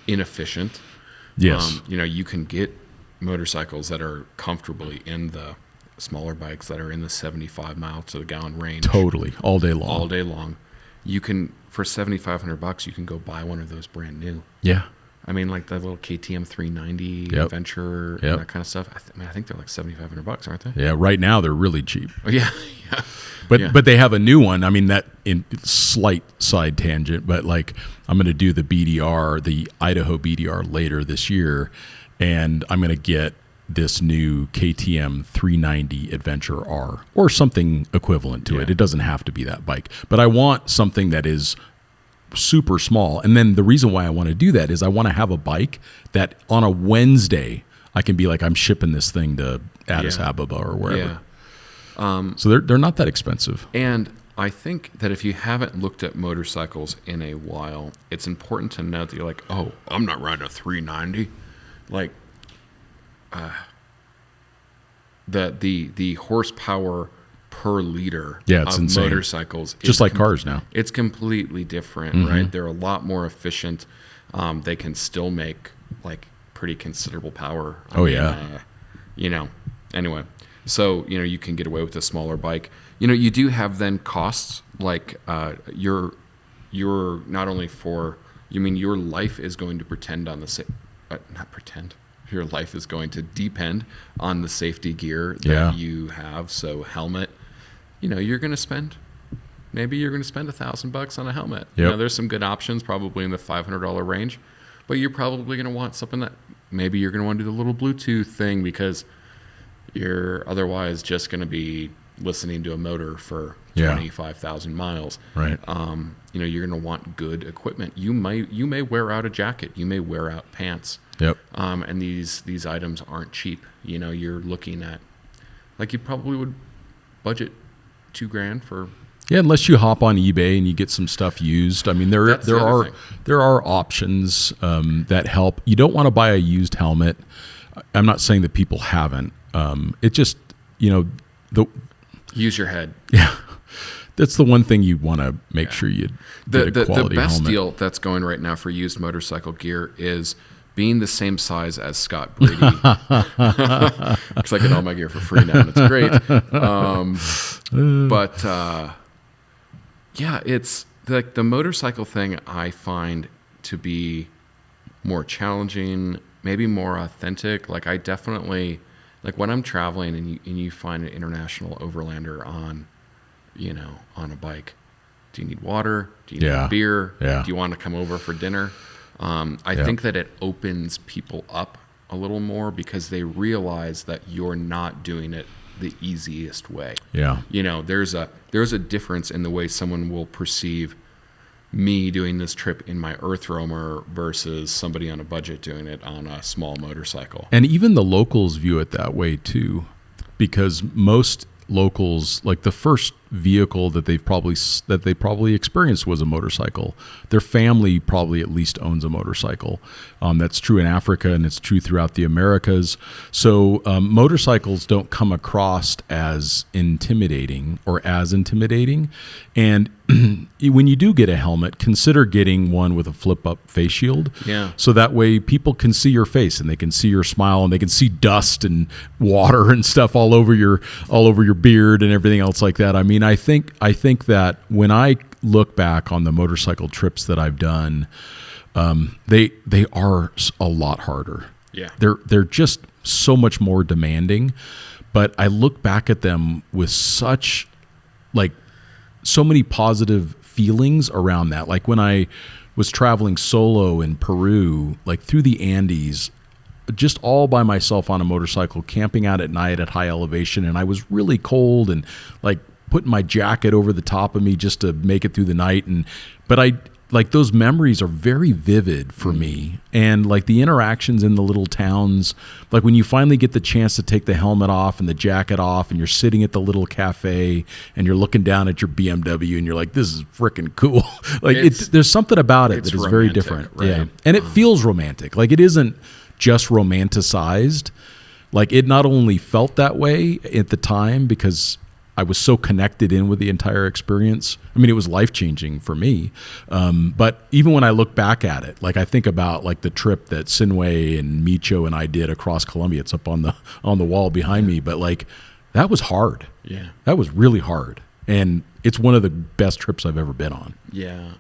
inefficient. Yes. You can get motorcycles that are comfortably in the smaller bikes that are in the 75 miles to the gallon range. Totally. All day long. All day long. You can, for $7,500, you can go buy one of those brand new. Yeah. I mean, like the little KTM 390 Yep. Adventure and that kind of stuff. I think they're like $7,500, aren't they? Yeah, right now they're really cheap. Oh, yeah. Yeah. But they have a new one. I mean, that in slight side tangent, but like I'm going to do the BDR, the Idaho BDR later this year, and I'm going to get this new KTM 390 Adventure R or something equivalent to it. It doesn't have to be that bike, but I want something that is super small. And then the reason why I want to do that is I want to have a bike that on a Wednesday I can be like, I'm shipping this thing to Addis Ababa or wherever. Yeah. So they're not that expensive. And I think that if you haven't looked at motorcycles in a while, it's important to note that you're like, oh, I'm not riding a 390. Like, the horsepower per liter it's of insane. Motorcycles Just like cars now. It's completely different, right? They're a lot more efficient. They can still make like pretty considerable power. Anyway, so you can get away with a smaller bike. You do have then costs like you're not only your life is going to your life is going to depend on the safety gear that you have. So helmet, you're going to spend $1,000 on a helmet. Yep. There's some good options, probably in the $500 range, but you're probably going to want something that maybe you're going to want to do the little Bluetooth thing because you're otherwise just going to be listening to a motor for 25,000 miles. Right. You're going to want good equipment. You may wear out a jacket. You may wear out pants. Yep. And these items aren't cheap. You're looking at, like, you probably would budget $2,000 for. Yeah, unless you hop on eBay and you get some stuff used. I mean, there are options that help. You don't want to buy a used helmet. I'm not saying that people haven't. It just use your head. Yeah, that's the one thing you want to make sure you get a quality The best helmet. deal that's going right now for used motorcycle gear is being the same size as Scott Brady. Because I get all my gear for free now, and it's great. It's like the motorcycle thing I find to be more challenging, maybe more authentic. Like I definitely, like when I'm traveling and you find an international overlander on a bike, do you need water? Do you need beer? Yeah. Do you want to come over for dinner? I think that it opens people up a little more because they realize that you're not doing it the easiest way. Yeah. There's a difference in the way someone will perceive me doing this trip in my Earth Roamer versus somebody on a budget doing it on a small motorcycle. And even the locals view it that way too, because most locals, like the first vehicle that they probably experienced was a motorcycle. Their family probably at least owns a motorcycle. That's true in Africa and it's true throughout the Americas. So motorcycles don't come across as intimidating. And when you do get a helmet, consider getting one with a flip-up face shield. Yeah. So that way people can see your face and they can see your smile and they can see dust and water and stuff all over your beard and everything else like that. I mean, I think that when I look back on the motorcycle trips that I've done, they are a lot harder. Yeah. They're just so much more demanding, but I look back at them with so many positive feelings around that. Like when I was traveling solo in Peru, like through the Andes, just all by myself on a motorcycle, camping out at night at high elevation, and I was really cold and like putting my jacket over the top of me just to make it through the night. But I like those memories are very vivid for me. And like the interactions in the little towns, like when you finally get the chance to take the helmet off and the jacket off and you're sitting at the little cafe and you're looking down at your BMW and you're like, this is freaking cool. Like there's something about it that is very different. Right? Yeah. And it feels romantic. Like it isn't just romanticized. Like it not only felt that way at the time because I was so connected in with the entire experience. I mean, it was life-changing for me. But even when I look back at it, like I think about like the trip that Sinway and Micho and I did across Colombia. It's up on the wall behind me. But like that was hard. Yeah. That was really hard. And it's one of the best trips I've ever been on. Yeah.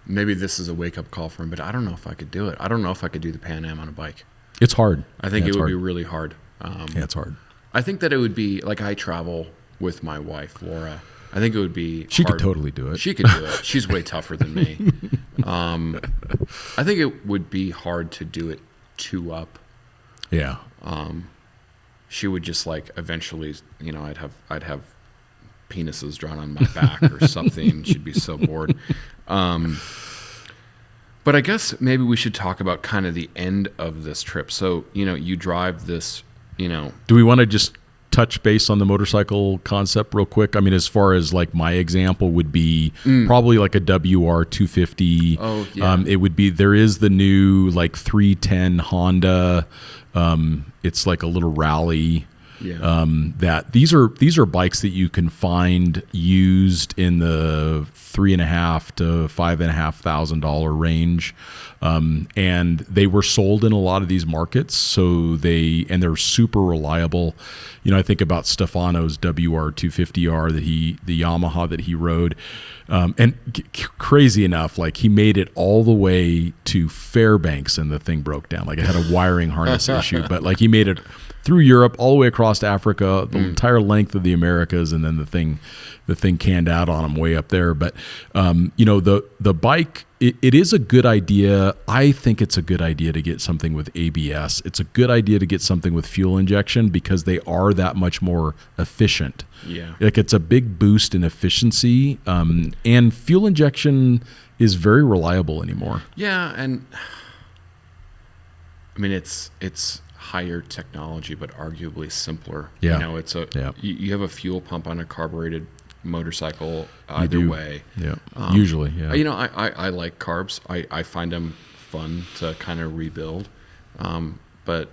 maybe this is a wake-up call for him, but I don't know if I could do it. I don't know if I could do the Pan Am on a bike. It's hard. I think it would be really hard. Yeah, it's hard. I think that it would be, like, I travel with my wife, Laura. I think it would be She hard. could totally do it. She could do it. She's way tougher than me. I think it would be hard to do it 2 up. Yeah. She would just, like, eventually, you know, I'd have penises drawn on my back or something. She'd be so bored. But I guess maybe we should talk about kind of the end of this trip. So, you know, you drive this, you know. Do we want to just touch base on the motorcycle concept real quick? I mean, as far as like my example would be probably like a WR 250. Oh, yeah. It would be, there is the new like 310 Honda. It's like a little rally. Yeah. That these are bikes that you can find used in the $3,500 to $5,500 range, and they were sold in a lot of these markets. So they're super reliable. You know, I think about Stefano's WR 250R the Yamaha that he rode, and crazy enough, like he made it all the way to Fairbanks and the thing broke down. Like it had a wiring harness issue, but like he made it through Europe, all the way across Africa, the entire length of the Americas, and then the thing canned out on him way up there. But you know, the bike, it is a good idea. I think it's a good idea to get something with ABS. It's a good idea to get something with fuel injection because they are that much more efficient. Yeah, like it's a big boost in efficiency, and fuel injection is very reliable anymore. Yeah, and I mean it's higher technology, but arguably simpler. Yeah. You know, it's you have a fuel pump on a carbureted motorcycle either way. Yeah. Usually, yeah. You know, I like carbs. I find them fun to kind of rebuild. But,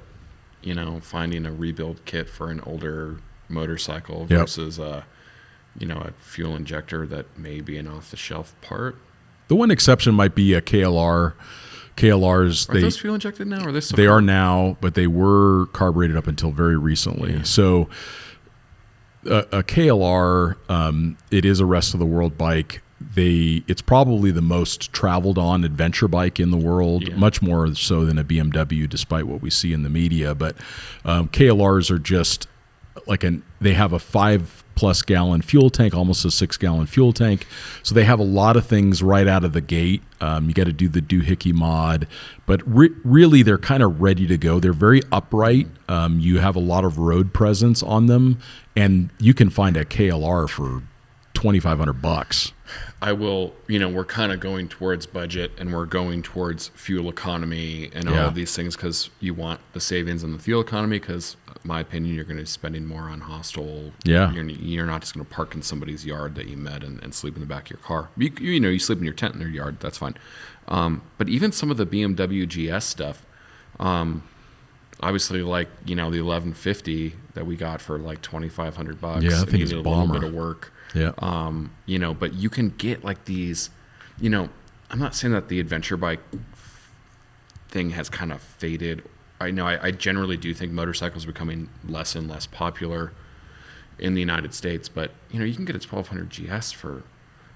you know, finding a rebuild kit for an older motorcycle versus you know, a fuel injector that may be an off-the-shelf part. The one exception might be a KLR. KLRs, are those fuel injected now? Or are they still? They are now, but they were carbureted up until very recently. Yeah. So a KLR, it is a rest of the world bike. It's probably the most traveled on adventure bike in the world, much more so than a BMW, despite what we see in the media. But KLRs are just like they have a 5+ gallon fuel tank, almost a 6-gallon fuel tank. So they have a lot of things right out of the gate. You got to do the doohickey mod, but really they're kind of ready to go. They're very upright. You have a lot of road presence on them, and you can find a KLR for $2,500. I will, you know, we're kind of going towards budget and we're going towards fuel economy and all of these things because you want the savings in the fuel economy because, in my opinion, you're going to be spending more on hostel. Yeah. You're not just going to park in somebody's yard that you met and sleep in the back of your car. You know, you sleep in your tent in their yard. That's fine. But even some of the BMW GS stuff, obviously, like, you know, the 1150 that we got for like $2,500. Yeah, I think it's a bomber. Little bit of work. Yeah. You know, but you can get like these, you know, I'm not saying that the adventure bike thing has kind of faded. I know I generally do think motorcycles are becoming less and less popular in the United States, but, you know, you can get a 1200 GS for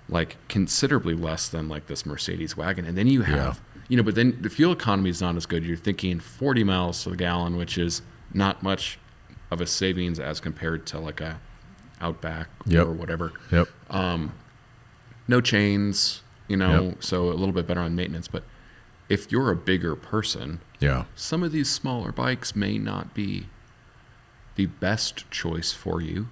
like considerably less than like this Mercedes wagon. And then you have, you know, but then the fuel economy is not as good. You're thinking 40 miles to the gallon, which is not much of a savings as compared to like a Outback or whatever. Yep. No chains, you know, so a little bit better on maintenance. But if you're a bigger person, some of these smaller bikes may not be the best choice for you.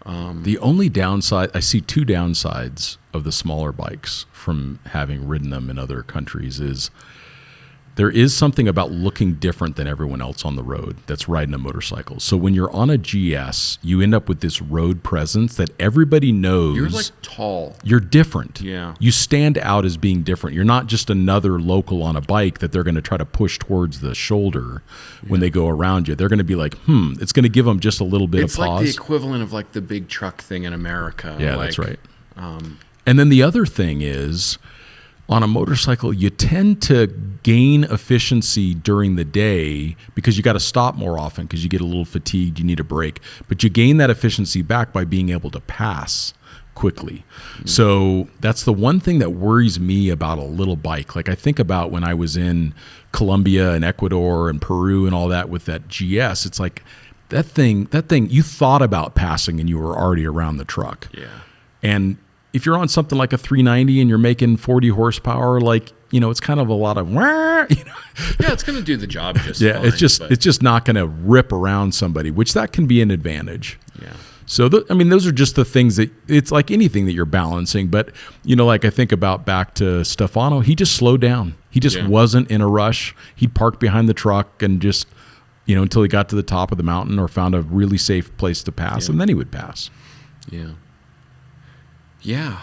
The only downside, I see two downsides of the smaller bikes from having ridden them in other countries is there is something about looking different than everyone else on the road that's riding a motorcycle. So when you're on a GS, you end up with this road presence that everybody knows. You're like tall. You're different. Yeah. You stand out as being different. You're not just another local on a bike that they're going to try to push towards the shoulder when they go around you. They're going to be like, it's going to give them just a little bit of pause. It's like the equivalent of like the big truck thing in America. Yeah, like, that's right. And then the other thing is, on a motorcycle, you tend to gain efficiency during the day because you got to stop more often because you get a little fatigued, you need a break. But you gain that efficiency back by being able to pass quickly. So that's the one thing that worries me about a little bike. Like I think about when I was in Colombia and Ecuador and Peru and all that with that GS, it's like that thing, you thought about passing and you were already around the truck. Yeah. And if you're on something like a 390 and you're making 40 horsepower, like, it's kind of a lot of, Yeah, it's going to do the job just yeah, fine. it's just not going to rip around somebody, which that can be an advantage. Yeah. So, those are just the things that it's like anything that you're balancing. But, like I think about back to Stefano, he just slowed down. He just wasn't in a rush. He'd park behind the truck and just, until he got to the top of the mountain or found a really safe place to pass, and then he would pass. Yeah. Yeah,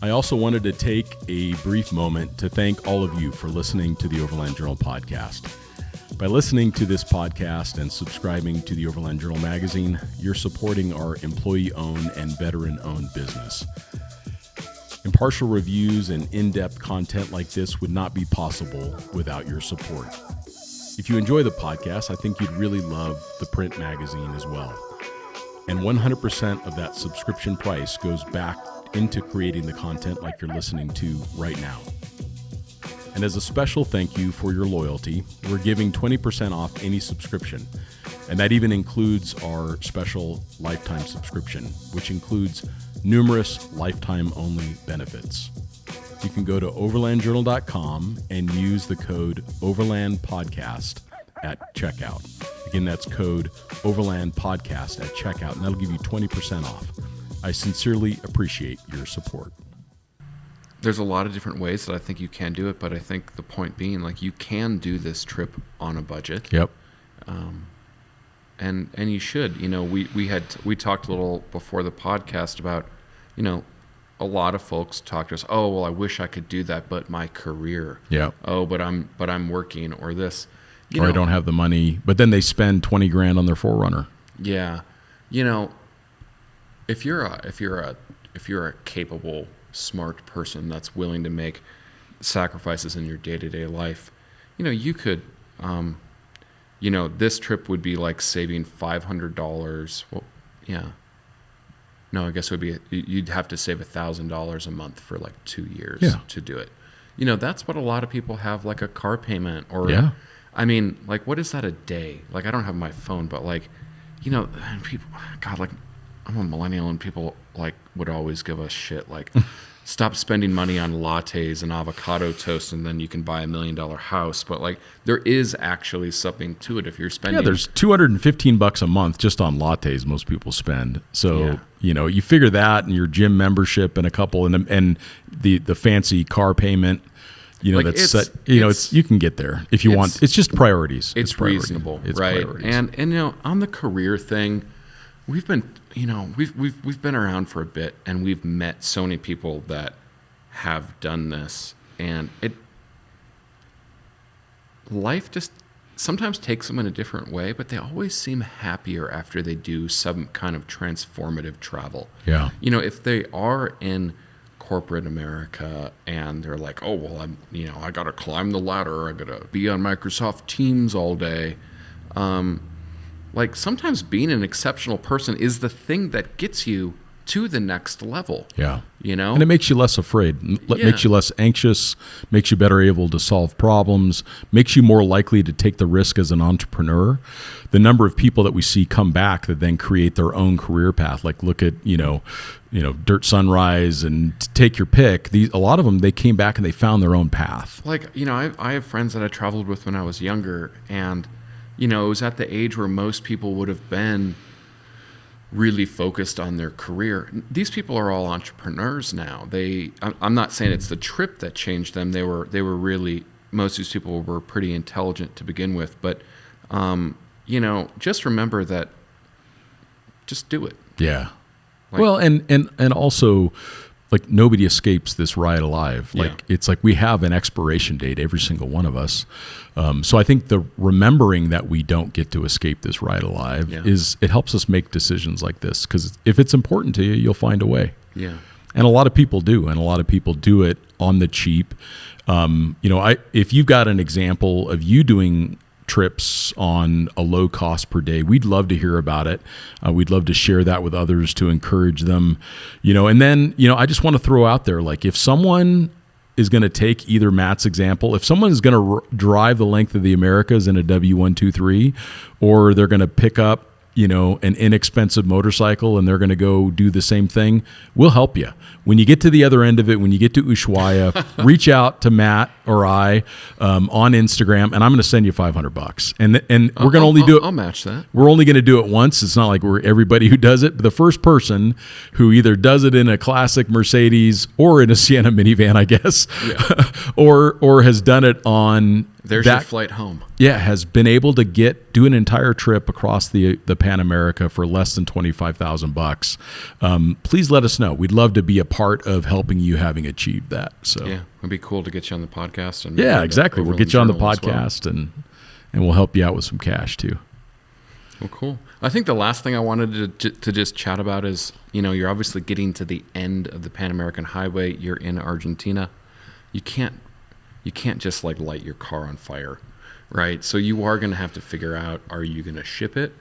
I also wanted to take a brief moment to thank all of you for listening to the Overland Journal podcast. By listening to this podcast and subscribing to the Overland Journal magazine, you're supporting our employee-owned and veteran-owned business. Impartial reviews and in-depth content like this would not be possible without your support. If you enjoy the podcast, I think you'd really love the print magazine as well. And 100% of that subscription price goes back into creating the content like you're listening to right now. And as a special thank you for your loyalty, we're giving 20% off any subscription. And that even includes our special lifetime subscription, which includes numerous lifetime-only benefits. You can go to overlandjournal.com and use the code OverlandPodcast at checkout. Again, that's code OverlandPodcast at checkout, and that'll give you 20% off. I sincerely appreciate your support. There's a lot of different ways that I think you can do it, but I think the point being, like, you can do this trip on a budget. Yep. And you should. We talked a little before the podcast about, a lot of folks talk to us. Oh, well, I wish I could do that, but my career. Yeah. Oh, but I'm working, or this. Or I don't have the money, but then they spend $20,000 on their 4Runner. Yeah. If you're a capable, smart person that's willing to make sacrifices in your day-to-day life, you could, this trip would be like saving $500. Well, yeah. No, I guess it would be, you'd have to save $1,000 a month for like 2 years to do it. That's what a lot of people have, like a car payment or, like, what is that a day? Like, I don't have my phone, but like, people, God, like, I'm a millennial and people like would always give us shit. Like, stop spending money on lattes and avocado toast and then you can buy $1 million house. But like, there is actually something to it if you're spending. Yeah, there's $215 a month just on lattes most people spend. So, you figure that and your gym membership and a couple and the fancy car payment, like that's set, it's you can get there if you want. It's just priorities. It's reasonable, it's right? Priorities. And on the career thing, we've been we've been around for a bit and we've met so many people that have done this, and life just sometimes takes them in a different way, but they always seem happier after they do some kind of transformative travel. Yeah. If they are in corporate America and they're like, oh, well, I got to climb the ladder. I got to be on Microsoft Teams all day. Like, sometimes being an exceptional person is the thing that gets you to the next level. Yeah. And it makes you less afraid, makes you less anxious, makes you better able to solve problems, makes you more likely to take the risk as an entrepreneur. The number of people that we see come back that then create their own career path, like look at, Dirt Sunrise and take your pick. A lot of them, they came back and they found their own path. Like, I have friends that I traveled with when I was younger, and it was at the age where most people would have been really focused on their career. These people are all entrepreneurs now. I'm not saying it's the trip that changed them. They were really, most of these people were pretty intelligent to begin with. But, just remember that, just do it. Yeah. Well, and also, like, nobody escapes this ride alive. Like, it's like we have an expiration date, every single one of us. So I think the remembering that we don't get to escape this ride alive it helps us make decisions like this, because if it's important to you, you'll find a way. Yeah. And a lot of people do, and a lot of people do it on the cheap. If you've got an example of you doing trips on a low cost per day, we'd love to hear about it. We'd love to share that with others to encourage them, and then, I just want to throw out there, like, if someone is going to take either Matt's example, if someone is going to drive the length of the Americas in a W123, or they're going to pick up, an inexpensive motorcycle and they're going to go do the same thing, we'll help you. When you get to the other end of it, when you get to Ushuaia, reach out to Matt or I on Instagram, and I'm going to send you $500. And we're going to only do it. I'll match that. We're only going to do it once. It's not like we're everybody who does it, but the first person who either does it in a classic Mercedes or in a Sienna minivan, I guess, or has done it on There's your flight home. Yeah, has been able to do an entire trip across the PanAmerica for less than $25,000. Please let us know. We'd love to be a part of helping you having achieved that. So yeah, it'd be cool to get you on the podcast. And yeah, exactly. We'll get you on the podcast and we'll help you out with some cash too. Well, cool. I think the last thing I wanted to just chat about is, you're obviously getting to the end of the Pan-American Highway. You're in Argentina. You can't just like light your car on fire, right? So you are going to have to figure out, are you going to ship it?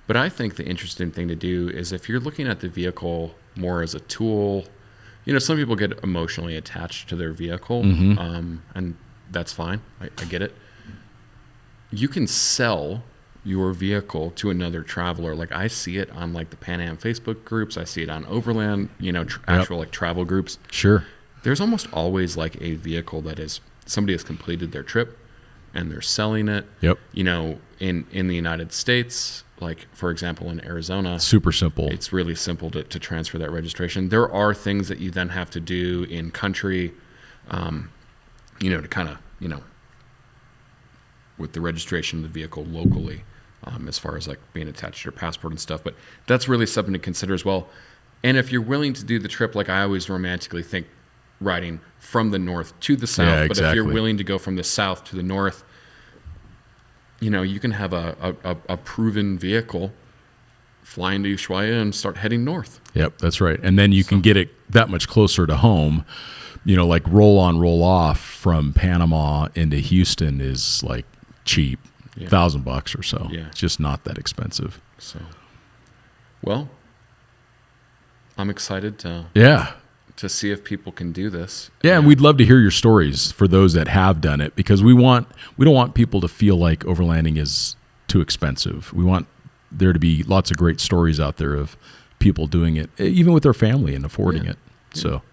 But I think the interesting thing to do is, if you're looking at the vehicle more as a tool, some people get emotionally attached to their vehicle, and that's fine. I get it. You can sell your vehicle to another traveler. Like, I see it on like the Pan Am Facebook groups. I see it on Overland, actual like travel groups. Sure. There's almost always like a vehicle that is, somebody has completed their trip and they're selling it. Yep. In the United States, like for example in Arizona, super simple. It's really simple to transfer that registration. There are things that you then have to do in country, to kind of, with the registration of the vehicle locally, as far as like being attached to your passport and stuff. But that's really something to consider as well. And if you're willing to do the trip, like I always romantically think, riding from the north to the south. Yeah, but if you're willing to go from the south to the north, you can have a proven vehicle fly into Ushuaia and start heading north. Yep, that's right. And then you can get it that much closer to home. Like roll on, roll off from Panama into Houston is like cheap, $1,000 or so. Yeah. It's just not that expensive. So, well, I'm excited to see if people can do this. Yeah, and we'd love to hear your stories for those that have done it, because we don't want people to feel like overlanding is too expensive. We want there to be lots of great stories out there of people doing it, even with their family, and affording it. So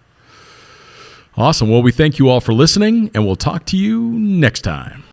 awesome. Well, we thank you all for listening, and we'll talk to you next time.